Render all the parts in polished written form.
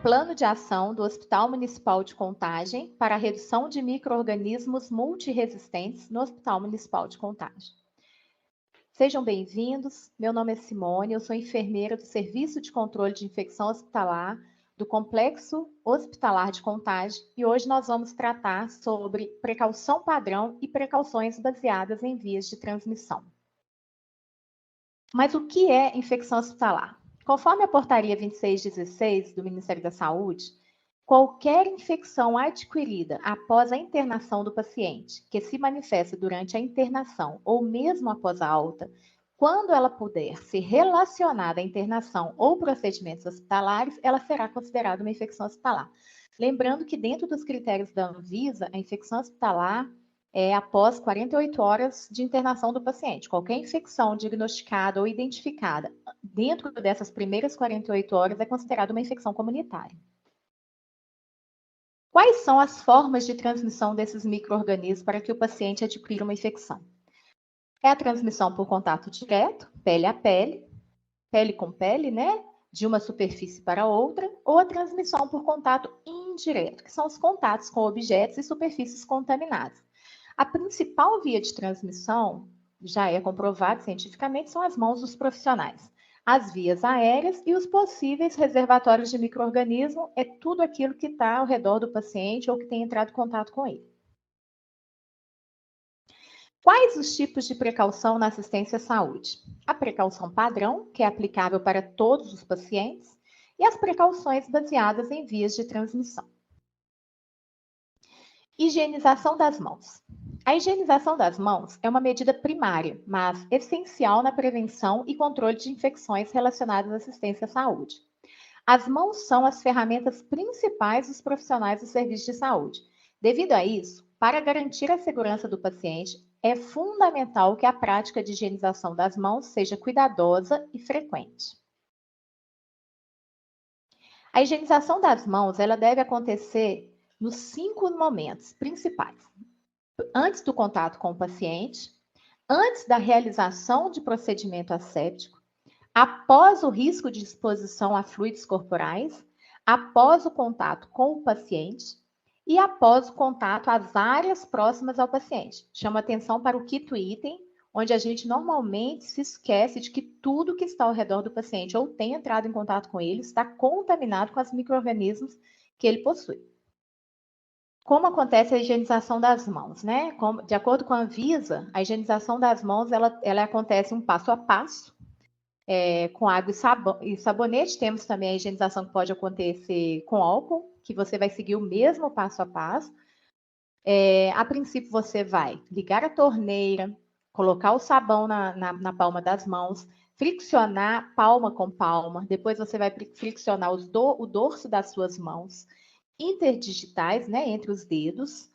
Plano de ação do Hospital Municipal de Contagem para a redução de micro-organismos multiresistentes no Hospital Municipal de Contagem. Sejam bem-vindos, meu nome é Simone, eu sou enfermeira do Serviço de Controle de Infecção Hospitalar do Complexo Hospitalar de Contagem e hoje nós vamos tratar sobre precaução padrão e precauções baseadas em vias de transmissão. Mas o que é infecção hospitalar? Conforme a portaria 2616 do Ministério da Saúde, qualquer infecção adquirida após a internação do paciente, que se manifesta durante a internação ou mesmo após a alta, quando ela puder ser relacionada à internação ou procedimentos hospitalares, ela será considerada uma infecção hospitalar. Lembrando que dentro dos critérios da Anvisa, a infecção hospitalar é após 48 horas de internação do paciente. Qualquer infecção diagnosticada ou identificada dentro dessas primeiras 48 horas é considerada uma infecção comunitária. Quais são as formas de transmissão desses micro-organismos para que o paciente adquira uma infecção? É a transmissão por contato direto, pele a pele com pele, né? De uma superfície para outra, ou a transmissão por contato indireto, que são os contatos com objetos e superfícies contaminadas. A principal via de transmissão, já é comprovado cientificamente, são as mãos dos profissionais. As vias aéreas e os possíveis reservatórios de micro-organismo é tudo aquilo que está ao redor do paciente ou que tem entrado em contato com ele. Quais os tipos de precaução na assistência à saúde? A precaução padrão, que é aplicável para todos os pacientes, e as precauções baseadas em vias de transmissão. Higienização das mãos. A higienização das mãos é uma medida primária, mas essencial na prevenção e controle de infecções relacionadas à assistência à saúde. As mãos são as ferramentas principais dos profissionais do serviço de saúde. Devido a isso, para garantir a segurança do paciente, é fundamental que a prática de higienização das mãos seja cuidadosa e frequente. A higienização das mãos, ela deve acontecer nos 5 momentos principais: antes do contato com o paciente, antes da realização de procedimento asséptico, após o risco de exposição a fluidos corporais, após o contato com o paciente e após o contato às áreas próximas ao paciente. Chama atenção para o quinto item, onde a gente normalmente se esquece de que tudo que está ao redor do paciente ou tem entrado em contato com ele está contaminado com os micro-organismos que ele possui. Como acontece a higienização das mãos, né? De acordo com a Anvisa, a higienização das mãos ela acontece um passo a passo, com água e sabonete. Temos também a higienização que pode acontecer com álcool, que você vai seguir o mesmo passo a passo. A princípio, você vai ligar a torneira, colocar o sabão na palma das mãos, friccionar palma com palma, depois você vai friccionar o dorso das suas mãos, interdigitais, né, entre os dedos.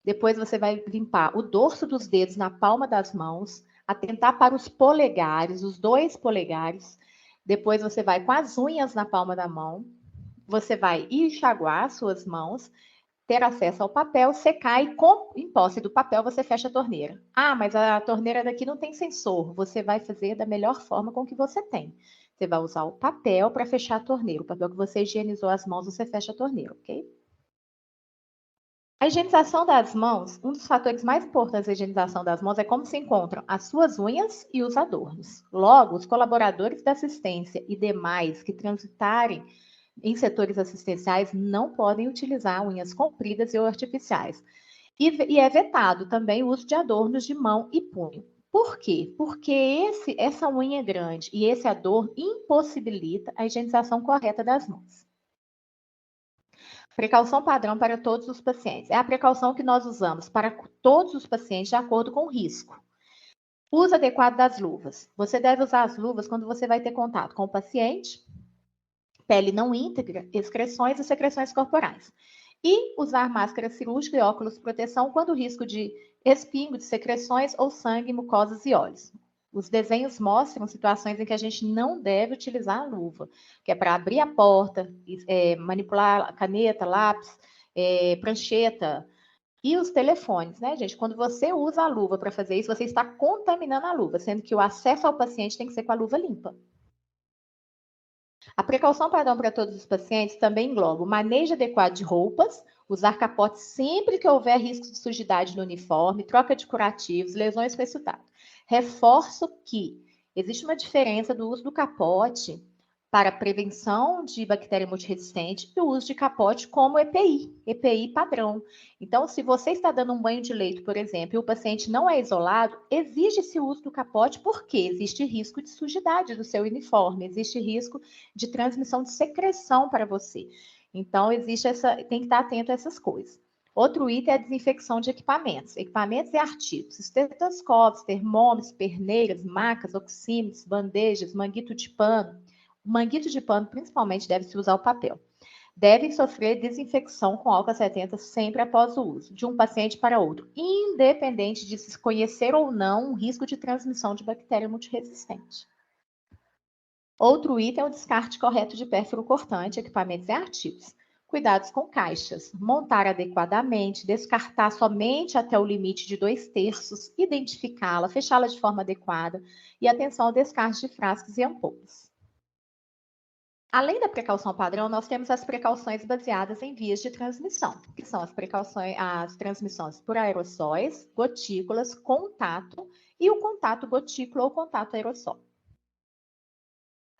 Depois você vai limpar o dorso dos dedos na palma das mãos, atentar para os polegares, os 2 polegares. Depois você vai com as unhas na palma da mão. Você vai enxaguar suas mãos, ter acesso ao papel, secar e em posse do papel você fecha a torneira. Ah, mas a torneira daqui não tem sensor. Você vai fazer da melhor forma com que você tem. Você vai usar o papel para fechar a torneira. O papel que você higienizou as mãos, você fecha a torneira, ok? A higienização das mãos, um dos fatores mais importantes da higienização das mãos é como se encontram as suas unhas e os adornos. Logo, os colaboradores da assistência e demais que transitarem em setores assistenciais não podem utilizar unhas compridas e artificiais. E é vetado também o uso de adornos de mão e punho. Por quê? Porque essa unha grande e esse adorno impossibilita a higienização correta das mãos. Precaução padrão para todos os pacientes. É a precaução que nós usamos para todos os pacientes de acordo com o risco. Uso adequado das luvas. Você deve usar as luvas quando você vai ter contato com o paciente, pele não íntegra, excreções e secreções corporais. E usar máscara cirúrgica e óculos de proteção quando o risco de espingo de secreções ou sangue, mucosas e olhos. Os desenhos mostram situações em que a gente não deve utilizar a luva, que é para abrir a porta, manipular a caneta, lápis, prancheta e os telefones, né, gente? Quando você usa a luva para fazer isso, você está contaminando a luva, sendo que o acesso ao paciente tem que ser com a luva limpa. A precaução padrão para todos os pacientes também engloba o manejo adequado de roupas, usar capote sempre que houver risco de sujidade no uniforme, troca de curativos, lesões com esse resultado. Reforço que existe uma diferença do uso do capote para prevenção de bactéria multiresistente e o uso de capote como EPI padrão. Então, se você está dando um banho de leito, por exemplo, e o paciente não é isolado, exige-se o uso do capote porque existe risco de sujidade do seu uniforme, existe risco de transmissão de secreção para você. Então, tem que estar atento a essas coisas. Outro item é a desinfecção de equipamentos e artigos, estetoscópios, termômetros, perneiras, macas, oxímetros, bandejas, manguito de pano. O manguito de pano, principalmente, deve-se usar o papel. Devem sofrer desinfecção com álcool 70 sempre após o uso, de um paciente para outro, independente de se conhecer ou não o risco de transmissão de bactéria multiresistente. Outro item é o descarte correto de pérfuro cortante, equipamentos e artigos. Cuidados com caixas, montar adequadamente, descartar somente até o limite de 2/3, identificá-la, fechá-la de forma adequada e atenção ao descarte de frascos e ampolas. Além da precaução padrão, nós temos as precauções baseadas em vias de transmissão, que são as transmissões por aerossóis, gotículas, contato e o contato gotícula ou contato aerossol.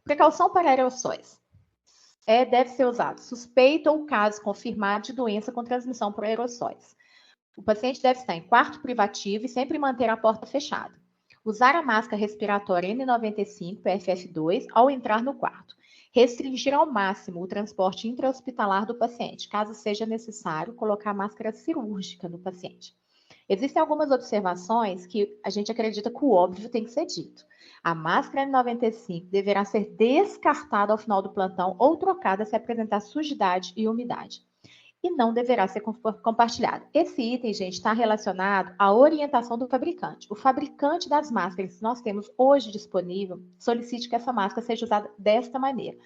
Precaução para aerossóis. Deve ser usado suspeito ou caso confirmado de doença com transmissão por aerossóis. O paciente deve estar em quarto privativo e sempre manter a porta fechada. Usar a máscara respiratória N95 PFF2 ao entrar no quarto. Restringir ao máximo o transporte intra-hospitalar do paciente, caso seja necessário colocar máscara cirúrgica no paciente. Existem algumas observações que a gente acredita que o óbvio tem que ser dito. A máscara N95 deverá ser descartada ao final do plantão ou trocada se apresentar sujidade e umidade. E não deverá ser compartilhada. Esse item, gente, está relacionado à orientação do fabricante. O fabricante das máscaras que nós temos hoje disponível solicite que essa máscara seja usada desta maneira.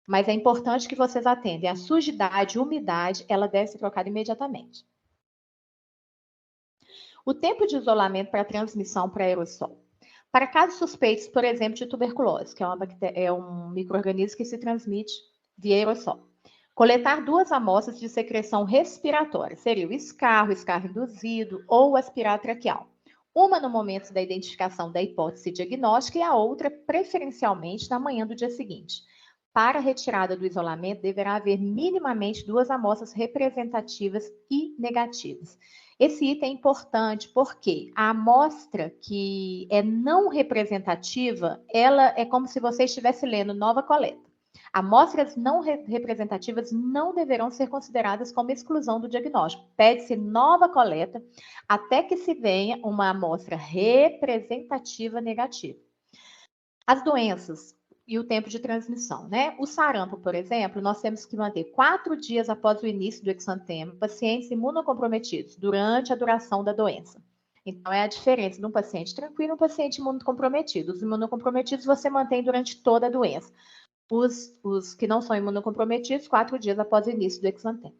Mas é importante que vocês atendem. A sujidade, umidade, ela deve ser trocada imediatamente. O tempo de isolamento para transmissão para aerossol. Para casos suspeitos, por exemplo, de tuberculose, que é um micro-organismo que se transmite via aerossol. Coletar 2 amostras de secreção respiratória, seria o escarro induzido ou aspirar traqueal. Uma no momento da identificação da hipótese diagnóstica e a outra, preferencialmente, na manhã do dia seguinte. Para a retirada do isolamento, deverá haver minimamente 2 amostras representativas e negativas. Esse item é importante porque a amostra que é não representativa, ela é como se você estivesse lendo nova coleta. Amostras não representativas não deverão ser consideradas como exclusão do diagnóstico. Pede-se nova coleta até que se venha uma amostra representativa negativa. As doenças e o tempo de transmissão, né? O sarampo, por exemplo, nós temos que manter 4 dias após o início do exantema pacientes imunocomprometidos durante a duração da doença. Então, é a diferença de um paciente tranquilo e um paciente imunocomprometido. Os imunocomprometidos você mantém durante toda a doença. Os que não são imunocomprometidos, 4 dias após o início do exantema.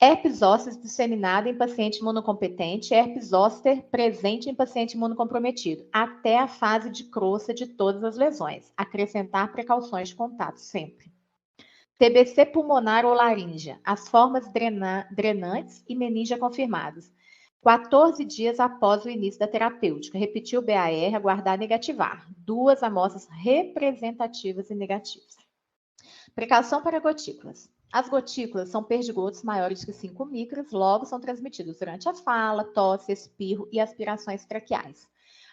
Herpes zoster disseminado em paciente imunocompetente, herpes zoster presente em paciente imunocomprometido, até a fase de crosta de todas as lesões. Acrescentar precauções de contato sempre. TBC pulmonar ou laríngea, as formas drenantes e meningia confirmadas. 14 dias após o início da terapêutica. Repetir o BAR, aguardar negativar. 2 amostras representativas e negativas. Precaução para gotículas. As gotículas são perdigotos maiores que 5 micras, logo são transmitidos durante a fala, tosse, espirro e aspirações traqueais.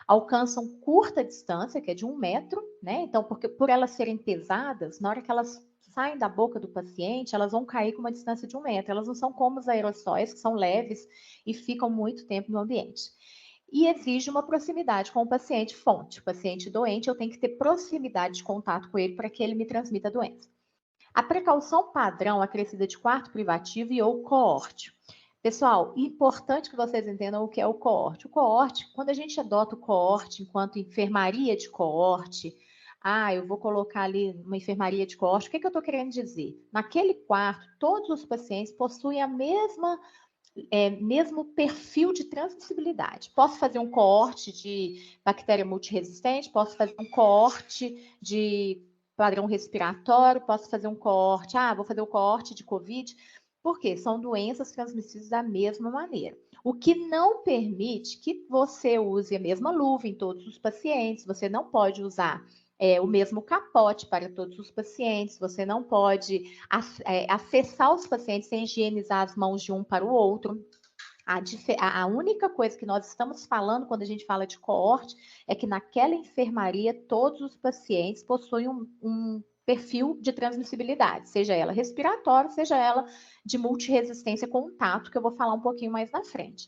Alcançam curta distância, que é de 1 metro, né? Então, por elas serem pesadas, na hora que elas saem da boca do paciente, elas vão cair com uma distância de 1 metro. Elas não são como os aerossóis, que são leves e ficam muito tempo no ambiente. E exige uma proximidade com o paciente fonte. O paciente doente, eu tenho que ter proximidade de contato com ele para que ele me transmita a doença. A precaução padrão acrescida de quarto privativo e ou coorte. Pessoal, importante que vocês entendam o que é o coorte. O coorte, quando a gente adota o coorte enquanto enfermaria de coorte, eu vou colocar ali uma enfermaria de coorte, o que eu estou querendo dizer? Naquele quarto, todos os pacientes possuem a mesmo perfil de transmissibilidade. Posso fazer um coorte de bactéria multiresistente, posso fazer um coorte de padrão respiratório, posso fazer um coorte. Vou fazer o coorte de COVID, porque são doenças transmissíveis da mesma maneira. O que não permite que você use a mesma luva em todos os pacientes, você não pode usar o mesmo capote para todos os pacientes, você não pode acessar os pacientes sem higienizar as mãos de um para o outro. A única coisa que nós estamos falando quando a gente fala de coorte é que naquela enfermaria todos os pacientes possuem um perfil de transmissibilidade, seja ela respiratória, seja ela de multiresistência contato, que eu vou falar um pouquinho mais na frente.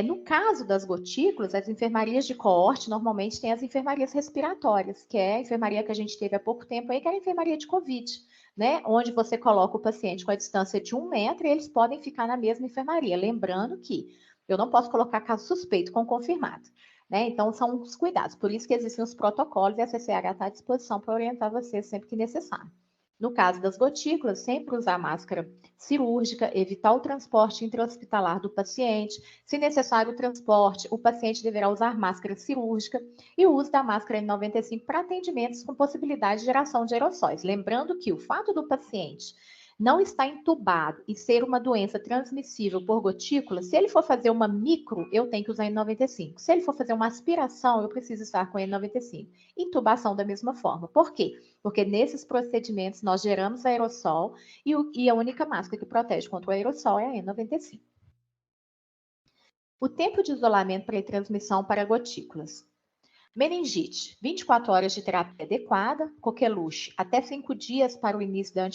No caso das gotículas, as enfermarias de coorte normalmente têm as enfermarias respiratórias, que é a enfermaria que a gente teve há pouco tempo aí, que era a enfermaria de COVID, né? Onde você coloca o paciente com a distância de 1 metro e eles podem ficar na mesma enfermaria. Lembrando que eu não posso colocar caso suspeito com confirmado, né? Então, são os cuidados. Por isso que existem os protocolos e a CCH está à disposição para orientar você sempre que necessário. No caso das gotículas, sempre usar máscara cirúrgica, evitar o transporte intra-hospitalar do paciente. Se necessário o transporte, o paciente deverá usar máscara cirúrgica e o uso da máscara N95 para atendimentos com possibilidade de geração de aerossóis. Lembrando que o fato do paciente não estar entubado e ser uma doença transmissível por gotícula, se ele for fazer uma micro, eu tenho que usar N95. Se ele for fazer uma aspiração, eu preciso estar com N95. Intubação da mesma forma. Por quê? Porque nesses procedimentos nós geramos aerossol e a única máscara que protege contra o aerossol é a N95. O tempo de isolamento para transmissão para gotículas. Meningite, 24 horas de terapia adequada. Coqueluche, até 5 dias para o início da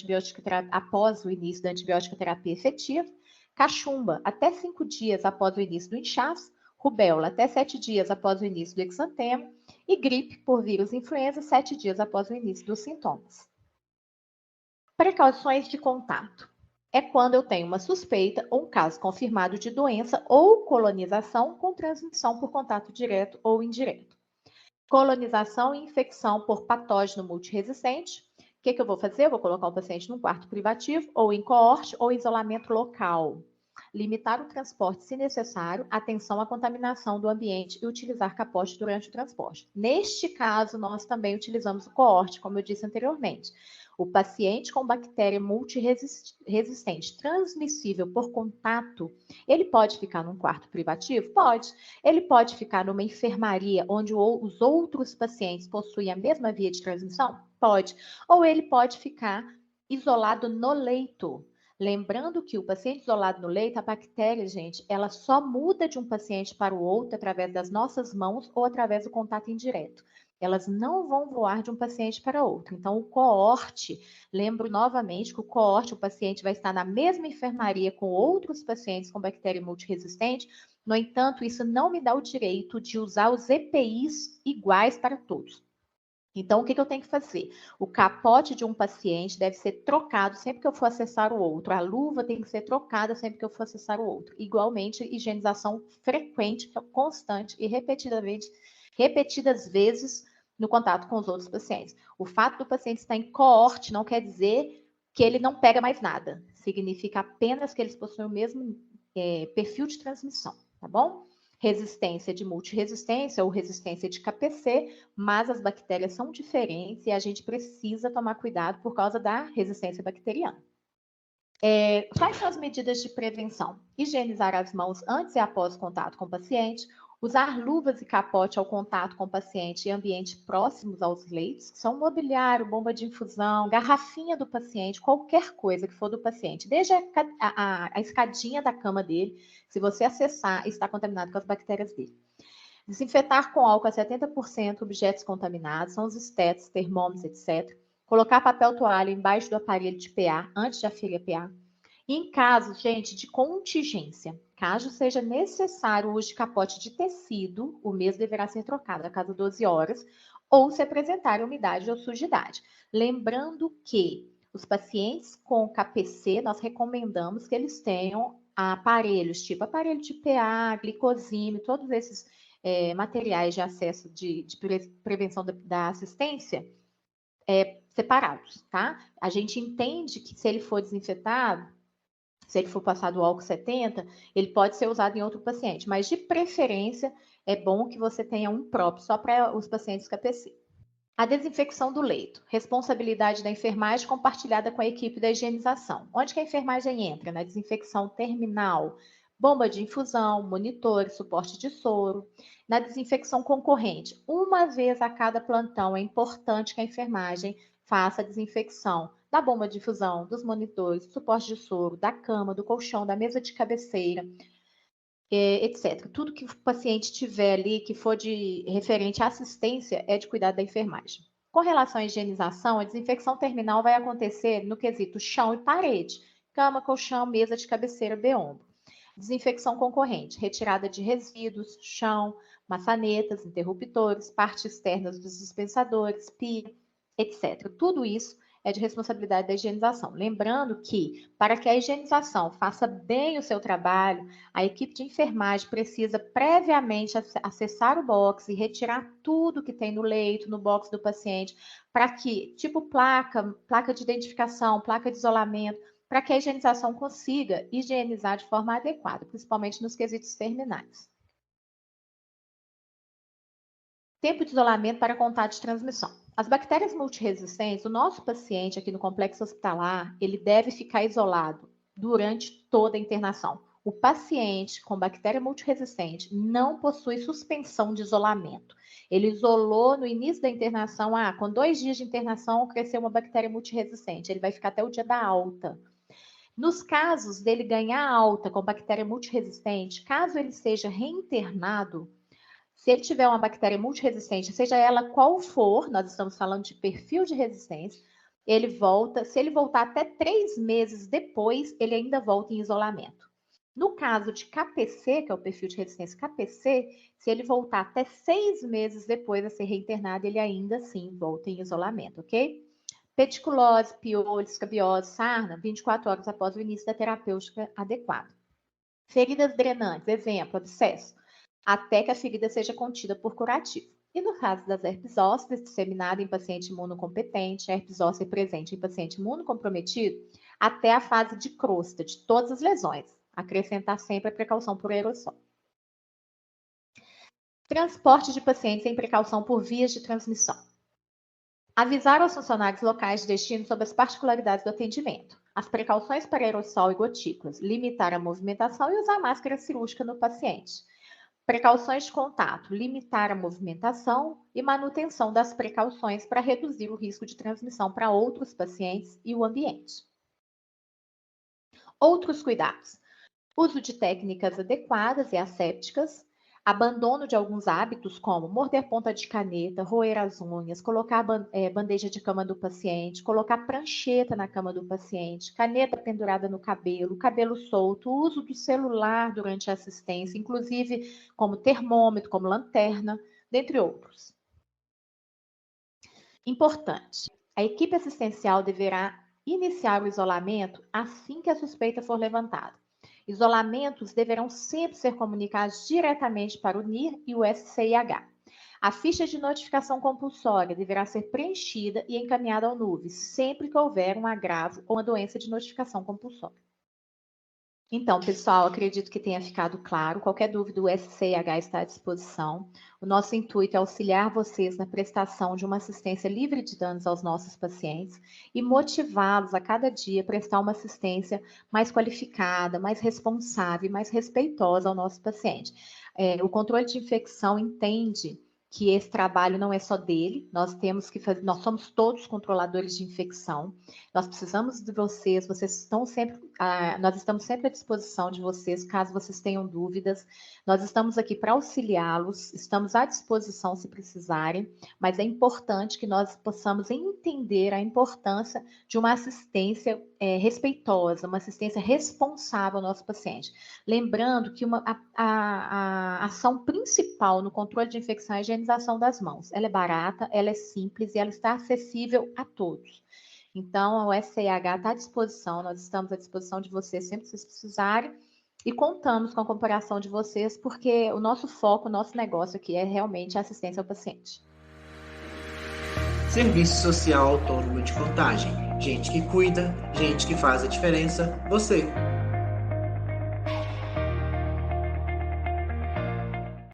após o início da antibiótico terapia efetiva. Cachumba, até 5 dias após o início do inchaço. Rubéola, até 7 dias após o início do exantema. E gripe por vírus influenza, 7 dias após o início dos sintomas. Precauções de contato. É quando eu tenho uma suspeita ou um caso confirmado de doença ou colonização com transmissão por contato direto ou indireto. Colonização e infecção por patógeno multiresistente. O que eu vou fazer? Eu vou colocar o paciente num quarto privativo, ou em coorte, ou isolamento local. Limitar o transporte se necessário, atenção à contaminação do ambiente e utilizar capote durante o transporte. Neste caso, nós também utilizamos o coorte, como eu disse anteriormente. O paciente com bactéria multiresistente transmissível por contato, ele pode ficar num quarto privativo? Pode. Ele pode ficar numa enfermaria onde os outros pacientes possuem a mesma via de transmissão? Pode. Ou ele pode ficar isolado no leito. Lembrando que o paciente isolado no leito, a bactéria, gente, ela só muda de um paciente para o outro através das nossas mãos ou através do contato indireto. Elas não vão voar de um paciente para outro. Então, o coorte, lembro novamente que o coorte, o paciente vai estar na mesma enfermaria com outros pacientes com bactéria multiresistente. No entanto, isso não me dá o direito de usar os EPIs iguais para todos. Então, o que eu tenho que fazer? O capote de um paciente deve ser trocado sempre que eu for acessar o outro. A luva tem que ser trocada sempre que eu for acessar o outro. Igualmente, higienização frequente, constante e repetidas vezes no contato com os outros pacientes. O fato do paciente estar em coorte não quer dizer que ele não pega mais nada. Significa apenas que eles possuem o mesmo perfil de transmissão, tá bom? Resistência de multiresistência ou resistência de KPC, mas as bactérias são diferentes e a gente precisa tomar cuidado por causa da resistência bacteriana. Quais são as medidas de prevenção? Higienizar as mãos antes e após o contato com o paciente, usar luvas e capote ao contato com o paciente em ambientes próximos aos leitos, que são mobiliário, bomba de infusão, garrafinha do paciente, qualquer coisa que for do paciente, desde a escadinha da cama dele, se você acessar, está contaminado com as bactérias dele. Desinfetar com álcool a 70% objetos contaminados, são os estetos, termômetros, etc. Colocar papel toalha embaixo do aparelho de PA, antes de aferir a PA. E em caso, gente, de contingência, caso seja necessário o uso de capote de tecido, o mesmo deverá ser trocado a cada 12 horas, ou se apresentar umidade ou sujidade. Lembrando que os pacientes com KPC, nós recomendamos que eles tenham aparelhos, tipo aparelho de PA, glicosímetro, todos esses materiais de acesso de prevenção da assistência, separados, tá? A gente entende que se ele for desinfetado, se ele for passado o álcool 70, ele pode ser usado em outro paciente, mas de preferência é bom que você tenha um próprio, só para os pacientes KPC. A desinfecção do leito, responsabilidade da enfermagem compartilhada com a equipe da higienização. Onde que a enfermagem entra? Na desinfecção terminal, bomba de infusão, monitores, suporte de soro. Na desinfecção concorrente, uma vez a cada plantão, é importante que a enfermagem faça a desinfecção da bomba de infusão, dos monitores, do suporte de soro, da cama, do colchão, da mesa de cabeceira, etc. Tudo que o paciente tiver ali, que for de referente à assistência, é de cuidado da enfermagem. Com relação à higienização, a desinfecção terminal vai acontecer no quesito chão e parede, cama, colchão, mesa de cabeceira, beombo. Desinfecção concorrente, retirada de resíduos, chão, maçanetas, interruptores, partes externas dos dispensadores, pia, etc. Tudo isso é de responsabilidade da higienização. Lembrando que, para que a higienização faça bem o seu trabalho, a equipe de enfermagem precisa previamente acessar o box e retirar tudo que tem no leito, no box do paciente, para que, tipo placa de identificação, placa de isolamento, para que a higienização consiga higienizar de forma adequada, principalmente nos quesitos terminais. Tempo de isolamento para contato de transmissão. As bactérias multiresistentes, o nosso paciente aqui no complexo hospitalar, ele deve ficar isolado durante toda a internação. O paciente com bactéria multiresistente não possui suspensão de isolamento. Ele isolou no início da internação, com 2 dias de internação cresceu uma bactéria multiresistente, ele vai ficar até o dia da alta. Nos casos dele ganhar alta com bactéria multiresistente, caso ele seja reinternado, se ele tiver uma bactéria multiresistente, seja ela qual for, nós estamos falando de perfil de resistência, ele volta, se ele voltar até 3 meses depois, ele ainda volta em isolamento. No caso de KPC, que é o perfil de resistência KPC, se ele voltar até 6 meses depois a ser reinternado, ele ainda assim volta em isolamento, ok? Pediculose, piolho, escabiose, sarna, 24 horas após o início da terapêutica adequada. Feridas drenantes, exemplo, abscesso, até que a ferida seja contida por curativo. E no caso das herpes zóster, disseminada em paciente imunocompetente, herpes zóster presente em paciente imunocomprometido, até a fase de crosta de todas as lesões. Acrescentar sempre a precaução por aerossol. Transporte de pacientes em precaução por vias de transmissão. Avisar aos funcionários locais de destino sobre as particularidades do atendimento. As precauções para aerossol e gotículas. Limitar a movimentação e usar máscara cirúrgica no paciente. Precauções de contato, limitar a movimentação e manutenção das precauções para reduzir o risco de transmissão para outros pacientes e o ambiente. Outros cuidados. Uso de técnicas adequadas e assépticas, abandono de alguns hábitos como morder ponta de caneta, roer as unhas, colocar bandeja de cama do paciente, colocar prancheta na cama do paciente, caneta pendurada no cabelo, cabelo solto, uso do celular durante a assistência, inclusive como termômetro, como lanterna, dentre outros. Importante, a equipe assistencial deverá iniciar o isolamento assim que a suspeita for levantada. Isolamentos deverão sempre ser comunicados diretamente para o NIR e o SCIH. A ficha de notificação compulsória deverá ser preenchida e encaminhada ao NUV sempre que houver um agravo ou uma doença de notificação compulsória. Então, pessoal, acredito que tenha ficado claro. Qualquer dúvida, o SCIH está à disposição. O nosso intuito é auxiliar vocês na prestação de uma assistência livre de danos aos nossos pacientes e motivá-los a cada dia a prestar uma assistência mais qualificada, mais responsável, mais respeitosa ao nosso paciente. O controle de infecção entende que esse trabalho não é só dele, nós temos que fazer, nós somos todos controladores de infecção, nós precisamos de vocês, nós estamos sempre à disposição de vocês, caso vocês tenham dúvidas, nós estamos aqui para auxiliá-los, estamos à disposição se precisarem, mas é importante que nós possamos entender a importância de uma assistência respeitosa, uma assistência responsável ao nosso paciente. Lembrando que a ação principal no controle de infecção é a higienização das mãos. Ela é barata, ela é simples e ela está acessível a todos. Então, o SCIH está à disposição, nós estamos à disposição de vocês sempre que vocês precisarem e contamos com a cooperação de vocês, porque o nosso foco, o nosso negócio aqui é realmente a assistência ao paciente. Serviço Social Autônomo de Contagem. Gente que cuida, gente que faz a diferença, você.